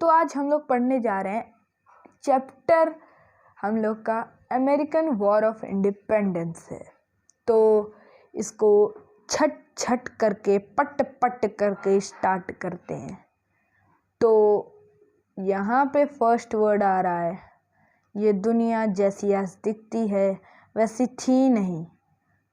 तो आज हम लोग पढ़ने जा रहे हैं चैप्टर हम लोग का अमेरिकन वॉर ऑफ इंडिपेंडेंस है। तो इसको छट छट करके पट पट करके स्टार्ट करते हैं। तो यहाँ पे फर्स्ट वर्ड आ रहा है, ये दुनिया जैसी आज दिखती है वैसी थी नहीं।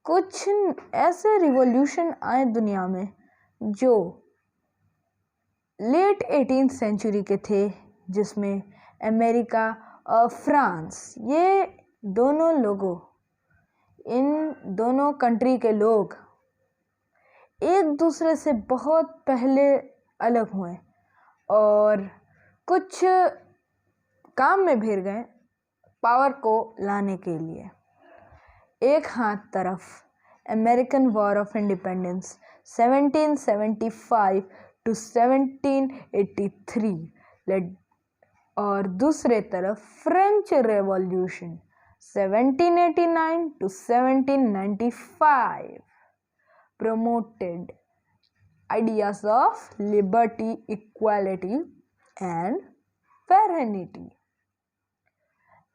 कुछ ऐसे रिवॉल्यूशन आए दुनिया में जो लेट 18th सेंचुरी के थे, जिसमें अमेरिका और फ्रांस, ये दोनों लोगों, इन दोनों कंट्री के लोग एक दूसरे से बहुत पहले अलग हुए और कुछ काम में भिड़ गए पावर को लाने के लिए। एक हाथ तरफ American war of independence 1775 to 1783 और दूसरे तरफ French revolution 1789 to 1795 promoted ideas of liberty, equality and fraternity.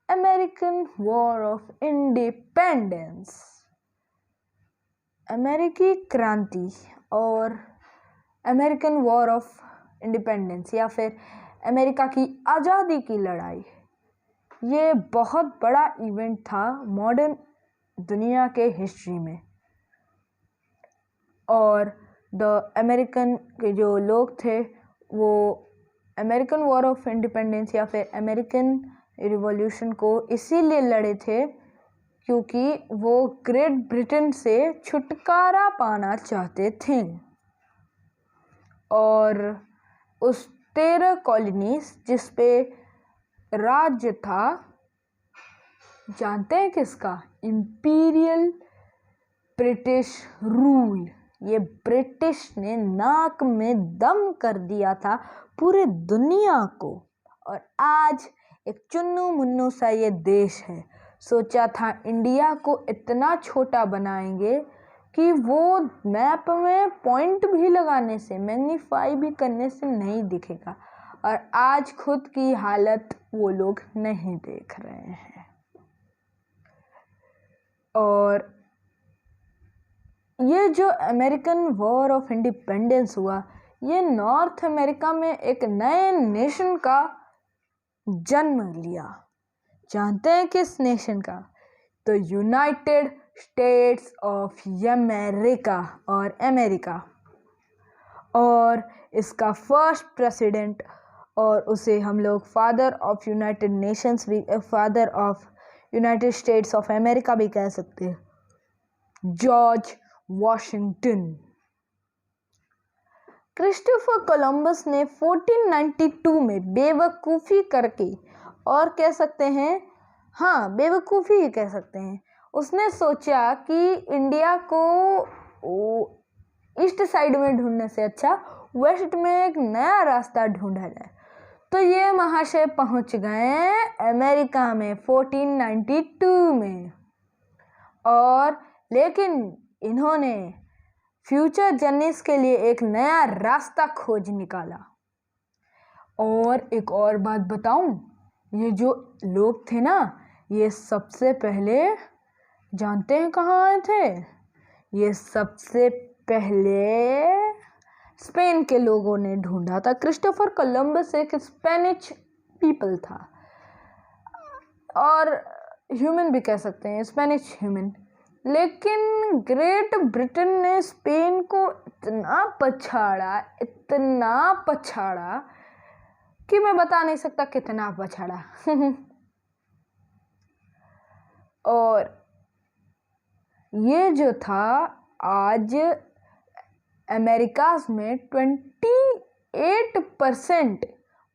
American War of Independence, अमेरिकी क्रांति और अमेरिकन वॉर ऑफ इंडिपेंडेंस या फिर अमेरिका की आज़ादी की लड़ाई, ये बहुत बड़ा इवेंट था मॉडर्न दुनिया के हिस्ट्री में। और द अमेरिकन के जो लोग थे वो अमेरिकन वॉर ऑफ इंडिपेंडेंस या फिर अमेरिकन रिवॉल्यूशन को इसीलिए लड़े थे क्योंकि वो ग्रेट ब्रिटेन से छुटकारा पाना चाहते थे और उस 13 कॉलोनीज जिस पे राज्य था, जानते हैं किसका? Imperial British rule. ये ब्रिटिश ने नाक में दम कर दिया था पूरे दुनिया को और आज एक चुन्नू मुन्नू सा ये देश है। सोचा था इंडिया को इतना छोटा बनाएंगे कि वो मैप में पॉइंट भी लगाने से, मैग्नीफाई भी करने से नहीं दिखेगा, और आज खुद की हालत वो लोग नहीं देख रहे हैं। और ये जो अमेरिकन वॉर ऑफ इंडिपेंडेंस हुआ, ये नॉर्थ अमेरिका में एक नए नेशन का जन्म लिया। जानते हैं किस नेशन का? तो यूनाइटेड स्टेट्स ऑफ अमेरिका और अमेरिका। और इसका फर्स्ट प्रेसिडेंट, और उसे हम लोग फादर ऑफ यूनाइटेड नेशंस भी, father of United states of America भी कह सकते हैं, जॉर्ज वॉशिंगटन। क्रिस्टोफर कोलंबस ने 1492 में बेवकूफ़ी करके, और कह सकते हैं, हाँ बेवकूफ़ी ही कह सकते हैं, उसने सोचा कि इंडिया को ईस्ट साइड में ढूंढने से अच्छा वेस्ट में एक नया रास्ता ढूंढा जाए। तो ये महाशय पहुंच गए अमेरिका में 1492 में, और लेकिन इन्होंने फ्यूचर जर्नीस के लिए एक नया रास्ता खोज निकाला। और एक और बात बताऊं, ये जो लोग थे ना, ये सबसे पहले जानते हैं कहाँ आए थे? ये सबसे पहले स्पेन के लोगों ने ढूंढा था। क्रिस्टोफर कोलंबस एक स्पेनिश पीपल था, और ह्यूमन भी कह सकते हैं, स्पेनिश ह्यूमन। लेकिन ग्रेट ब्रिटेन ने स्पेन को इतना पछाड़ा कि मैं बता नहीं सकता कितना पछाड़ा। और ये जो था, आज अमेरिकास में 28%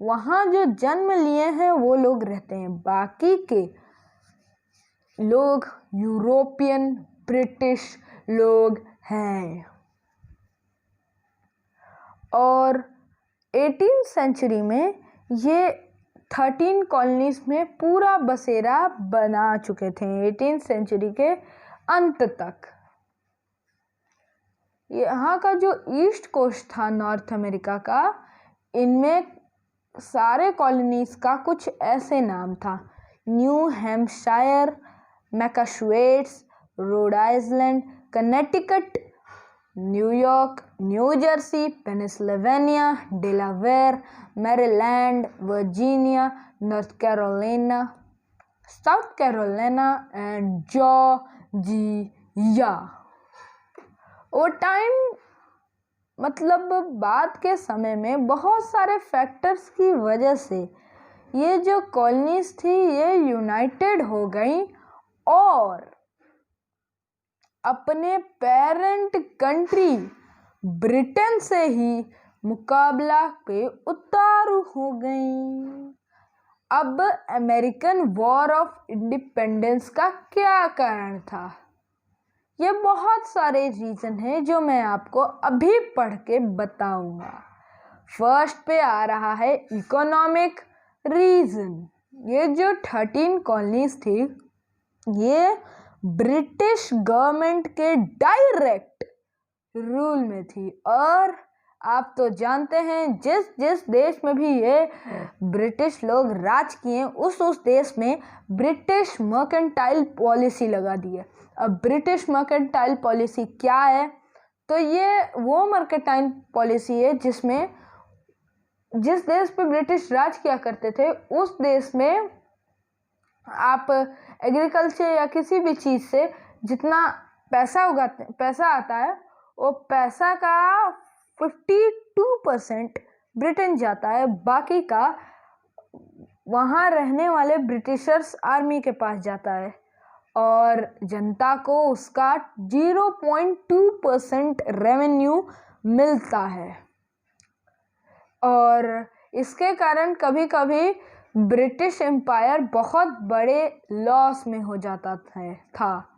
वहाँ जो जन्म लिए हैं वो लोग रहते हैं, बाकी के लोग यूरोपियन ब्रिटिश लोग हैं। और 18th सेंचुरी में ये 13 कॉलोनीज में पूरा बसेरा बना चुके थे 18th सेंचुरी के अंत तक। यहाँ का जो ईस्ट कोस्ट था नॉर्थ अमेरिका का, इनमें सारे कॉलोनीज का कुछ ऐसे नाम था: new Hampshire, Massachusetts, Rhode Island, Connecticut, New York, new Jersey, Pennsylvania, Delaware, Maryland, Virginia, north Carolina, south Carolina and Georgia. वो टाइम मतलब बाद के समय में बहुत सारे फैक्टर्स की वजह से ये जो कॉलोनीज थी ये यूनाइटेड हो गई और अपने पेरेंट कंट्री ब्रिटेन से ही मुकाबला पे उतारू हो गई। अब अमेरिकन वॉर ऑफ इंडिपेंडेंस का क्या कारण था? ये बहुत सारे रीज़न हैं जो मैं आपको अभी पढ़ के बताऊंगा। फर्स्ट पे आ रहा है इकोनॉमिक रीज़न। ये जो 13 कॉलोनीज थी ये ब्रिटिश गवर्नमेंट के डायरेक्ट रूल में थी और आप तो जानते हैं जिस जिस देश में भी ये ब्रिटिश लोग राज किए उस देश में ब्रिटिश मर्केंटाइल पॉलिसी लगा दी है। अब ब्रिटिश मर्केंटाइल पॉलिसी क्या है? तो ये वो मर्केंटाइल पॉलिसी है जिसमें जिस देश पे ब्रिटिश राज किया करते थे उस देश में आप एग्रीकल्चर या किसी भी चीज़ से जितना पैसा आता है वो पैसा का 52% ब्रिटेन जाता है, बाकी का वहाँ रहने वाले ब्रिटिशर्स आर्मी के पास जाता है और जनता को उसका 0.2% रेवेन्यू मिलता है। और इसके कारण कभी कभी ब्रिटिश एम्पायर बहुत बड़े लॉस में हो जाता था।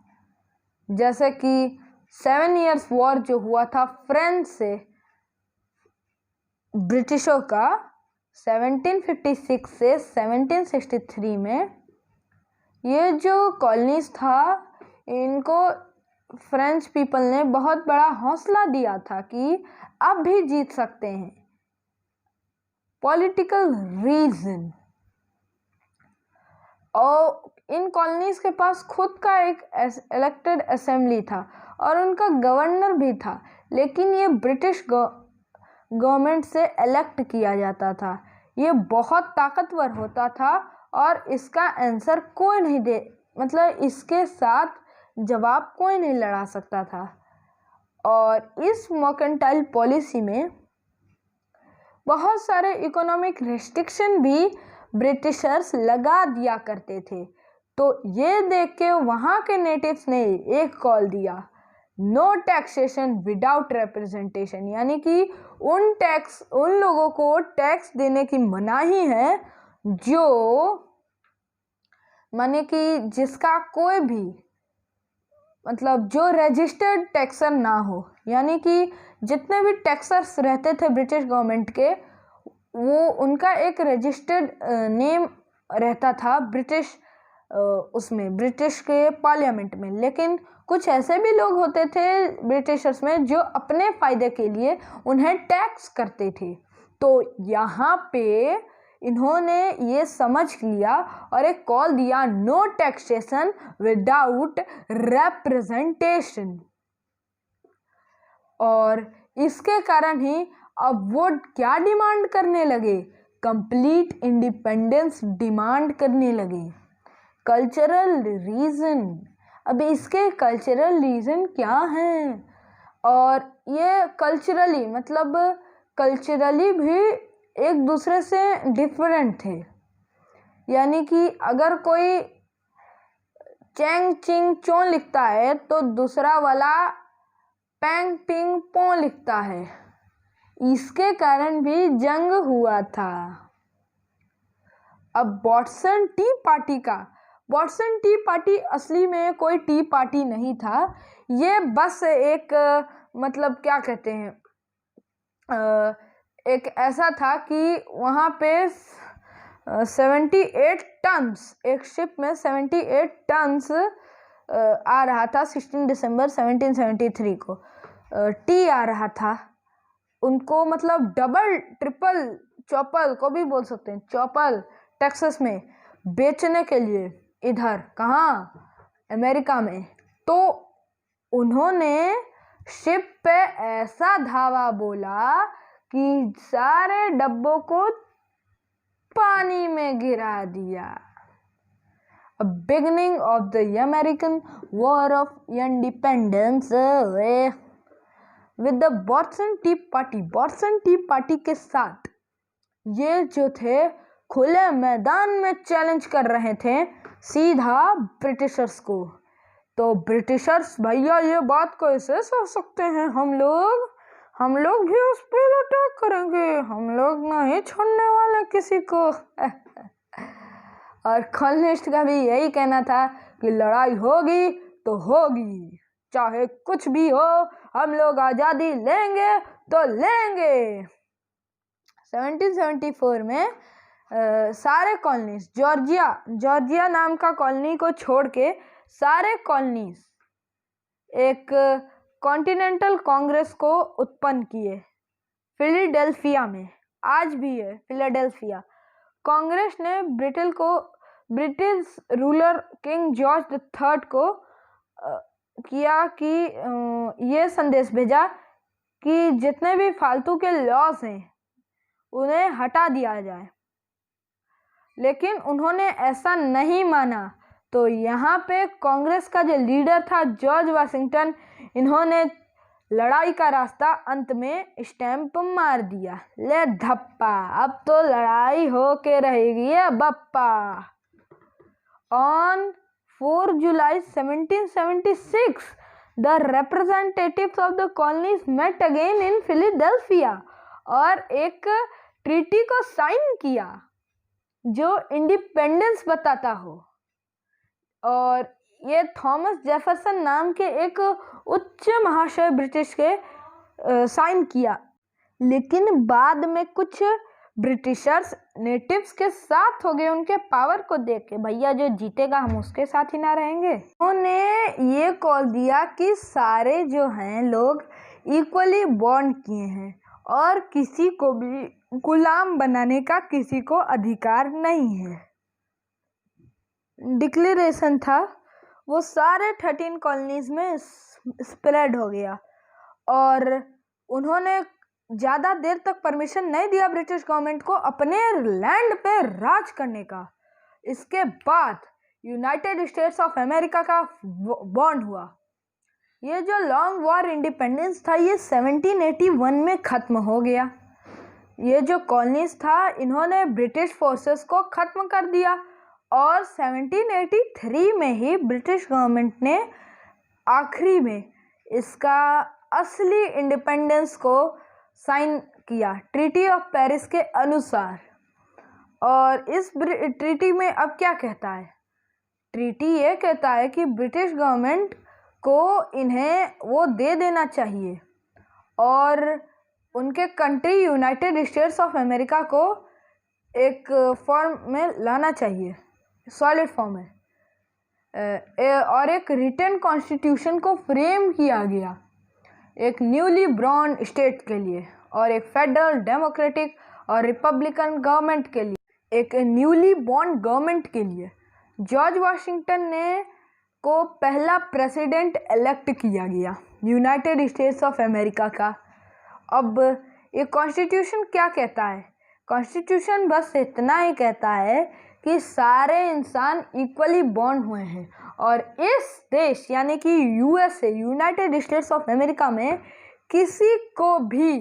जैसे कि 7 इयर्स वॉर जो हुआ था फ्रेंच से ब्रिटिशों का 1756 से 1763 में, ये जो कॉलोनीज था इनको फ्रेंच पीपल ने बहुत बड़ा हौसला दिया था कि अब भी जीत सकते हैं। पॉलिटिकल रीजन, और इन कॉलोनीज के पास खुद का एक इलेक्टेड असेंबली था और उनका गवर्नर भी था, लेकिन ये ब्रिटिश गवर्नमेंट से इलेक्ट किया जाता था। ये बहुत ताकतवर होता था और इसका आंसर कोई नहीं दे मतलब इसके साथ जवाब कोई नहीं लड़ा सकता था। और इस मर्केंटाइल पॉलिसी में बहुत सारे इकोनॉमिक रेस्ट्रिक्शन भी ब्रिटिशर्स लगा दिया करते थे। तो ये देख के वहाँ के नेटिव्स ने एक कॉल दिया, नो टैक्सेशन विदाउट रिप्रेजेंटेशन, यानी कि उन लोगों को टैक्स देने की मनाही है जो माने कि जिसका कोई भी मतलब जो रजिस्टर्ड टैक्सर ना हो, यानी कि जितने भी टैक्सर्स रहते थे ब्रिटिश गवर्नमेंट के वो उनका एक रजिस्टर्ड नेम रहता था ब्रिटिश के पार्लियामेंट में। लेकिन कुछ ऐसे भी लोग होते थे ब्रिटिशर्स में जो अपने फ़ायदे के लिए उन्हें टैक्स करते थे। तो यहाँ पे इन्होंने ये समझ लिया और एक कॉल दिया, नो टैक्सेशन विदाउट रिप्रेजेंटेशन। और इसके कारण ही अब वो क्या डिमांड करने लगे? कंप्लीट इंडिपेंडेंस डिमांड करने लगे। कल्चरल रीज़न, अब इसके कल्चरल रीज़न क्या हैं? और ये कल्चरली मतलब कल्चरली भी एक दूसरे से डिफरेंट थे। यानी कि अगर कोई चैंग चिंग चों लिखता है तो दूसरा वाला पैंग पिंग पों लिखता है। इसके कारण भी जंग हुआ था। अब बॉस्टन टी पार्टी असली में कोई टी पार्टी नहीं था, ये बस एक मतलब क्या कहते हैं एक ऐसा था कि वहाँ पे 78 टन्स एक शिप में 78 टन्स आ रहा था 16 दिसंबर 1773 को टी आ रहा था। उनको मतलब डबल ट्रिपल चौपल को भी बोल सकते हैं, चौपल टेक्सास में बेचने के लिए, इधर कहाँ अमेरिका में। तो उन्होंने शिप पे ऐसा धावा बोला कि सारे डब्बों को पानी में गिरा दिया। A beginning of the American War of Independence with the Boston Tea Party। Boston Tea Party के साथ ये जो थे खुले मैदान में चैलेंज कर रहे थे सीधा ब्रिटिशर्स को। तो ब्रिटिशर्स भैया ये बात कैसे सोच सकते हैं, हम लोग भी उस पर अटैक करेंगे, हम लोग नहीं छोड़ने वाले किसी को। और कॉलोनिस्ट का भी यही कहना था कि लड़ाई होगी तो होगी, चाहे कुछ भी हो, हम लोग आज़ादी लेंगे तो लेंगे। 1774 में सारे कॉलोनीज जॉर्जिया नाम का कॉलोनी को छोड़ के सारे कॉलोनीज एक कॉन्टिनेंटल कांग्रेस को उत्पन्न किए फिलाडेल्फिया में। आज भी है फिलाडेल्फिया। कांग्रेस ने British ruler king George III को किया कि ये संदेश भेजा कि जितने भी फालतू के लॉज हैं उन्हें हटा दिया जाए, लेकिन उन्होंने ऐसा नहीं माना। तो यहाँ पे कांग्रेस का जो लीडर था जॉर्ज वाशिंगटन, इन्होंने लड़ाई का रास्ता अंत में स्टैंप मार दिया, ले धप्पा, अब तो लड़ाई हो के रहेगी है Bappa. On 4 July 1776, the representatives of the colonies met again in Philadelphia और एक ट्रीटी को साइन किया जो इंडिपेंडेंस बताता हो। और ये थॉमस जेफरसन नाम के एक उच्च महाशय ब्रिटिश के साइन किया, लेकिन बाद में कुछ ब्रिटिशर्स नेटिव्स के साथ हो गए उनके पावर को देख के, भैया जो जीतेगा हम उसके साथ ही ना रहेंगे। उन्होंने ये कॉल दिया कि सारे जो हैं लोग इक्वली बॉन्ड किए हैं और किसी को भी गुलाम बनाने का किसी को अधिकार नहीं है। डिक्लेरेशन था वो सारे 13 कॉलोनीज में स्प्रेड हो गया और उन्होंने ज़्यादा देर तक परमिशन नहीं दिया ब्रिटिश गवर्नमेंट को अपने लैंड पे राज करने का। इसके बाद यूनाइटेड स्टेट्स ऑफ अमेरिका का बॉन्ड हुआ। ये जो लॉन्ग वॉर इंडिपेंडेंस था ये 1781 में ख़त्म हो गया। ये जो कॉलोनीज था इन्होंने ब्रिटिश फोर्सेस को ख़त्म कर दिया और 1783 में ही ब्रिटिश गवर्नमेंट ने आखिरी में इसका असली इंडिपेंडेंस को साइन किया ट्रीटी ऑफ पेरिस के अनुसार। और इस ट्रीटी में अब क्या कहता है, ट्रीटी ये कहता है कि ब्रिटिश गवर्नमेंट को इन्हें वो दे देना चाहिए और उनके country United states of America को एक फॉर्म में लाना चाहिए, सॉलिड फॉर्म में, और एक रिटन कॉन्स्टिट्यूशन को फ्रेम किया गया एक न्यूली ब्रॉन स्टेट के लिए और एक फेडरल डेमोक्रेटिक और रिपब्लिकन गवर्नमेंट के लिए, एक न्यूली बॉर्न गवर्नमेंट के लिए। जॉर्ज वाशिंगटन ने को पहला प्रेसिडेंट इलेक्ट किया गया यूनाइटेड स्टेट्स ऑफ अमेरिका का। अब ये कॉन्स्टिट्यूशन क्या कहता है, कॉन्स्टिट्यूशन बस इतना ही कहता है कि सारे इंसान इक्वली बॉर्न हुए हैं और इस देश यानी कि USA United states of America में किसी को भी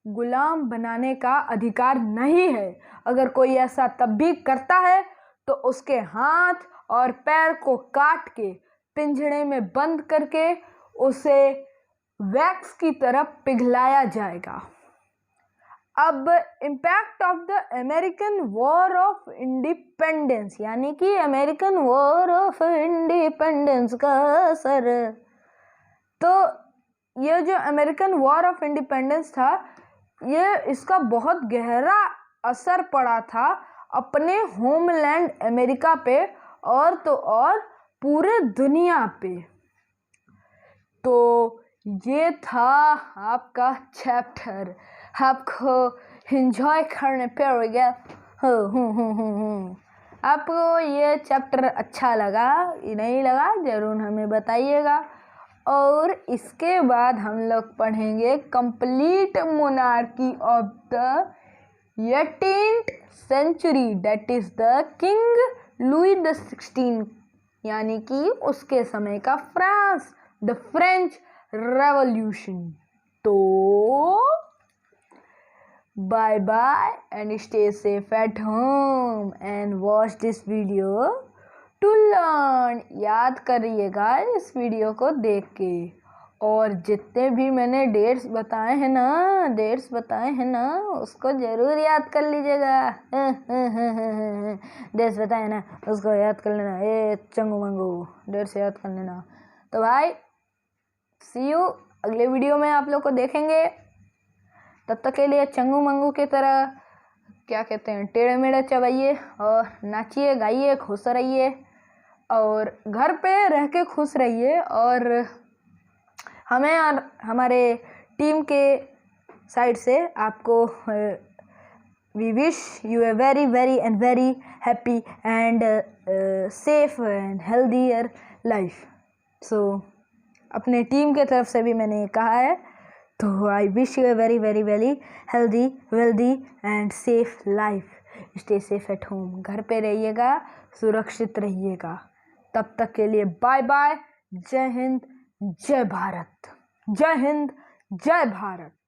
गुलाम बनाने का अधिकार नहीं है। अगर कोई ऐसा तब भी करता है तो उसके हाथ और पैर को काट के पिंजड़े में बंद करके उसे वैक्स की तरह पिघलाया जाएगा। अब impact of the American war of independence यानी कि अमेरिकन वॉर ऑफ इंडिपेंडेंस का असर। तो ये जो अमेरिकन वॉर ऑफ इंडिपेंडेंस था ये इसका बहुत गहरा असर पड़ा था अपने होमलैंड अमेरिका पे और तो और पूरे दुनिया पे। तो ये था आपका चैप्टर। आपको एंजॉय करने पड़ेगा। आपको ये चैप्टर अच्छा लगा नहीं लगा ज़रूर हमें बताइएगा। और इसके बाद हम लोग पढ़ेंगे complete monarchy of the 18th century, that is the king Louis the 16, यानी कि उसके समय का फ्रांस, द फ्रेंच रेवोल्यूशन। तो bye bye and stay safe at home and watch this video to learn। याद करिएगा इस वीडियो को देख के। और जितने भी मैंने डेट्स बताए हैं ना उसको ज़रूर याद कर लीजिएगा। डेट्स बताए ना उसको याद कर लेना, ए चंगू मंगू डेट्स याद कर लेना। तो भाई सी यू, अगले वीडियो में आप लोग को देखेंगे। तब तक के लिए चंगू मंगू की तरह क्या कहते हैं टेढ़े मेढ़े चबाइए और नाचिए गाइए, खुश रहिए और घर पे रह के खुश रहिए। और हमें और हमारे टीम के साइड से आपको we wish you a very very and very happy and safe and healthier life. So अपने टीम के तरफ से भी मैंने कहा है, तो I wish you a very very very healthy wealthy and safe life. Stay safe at home, घर पे रहिएगा, सुरक्षित रहिएगा। तब तक के लिए बाय बाय। जय हिंद जय भारत। जय हिंद जय भारत।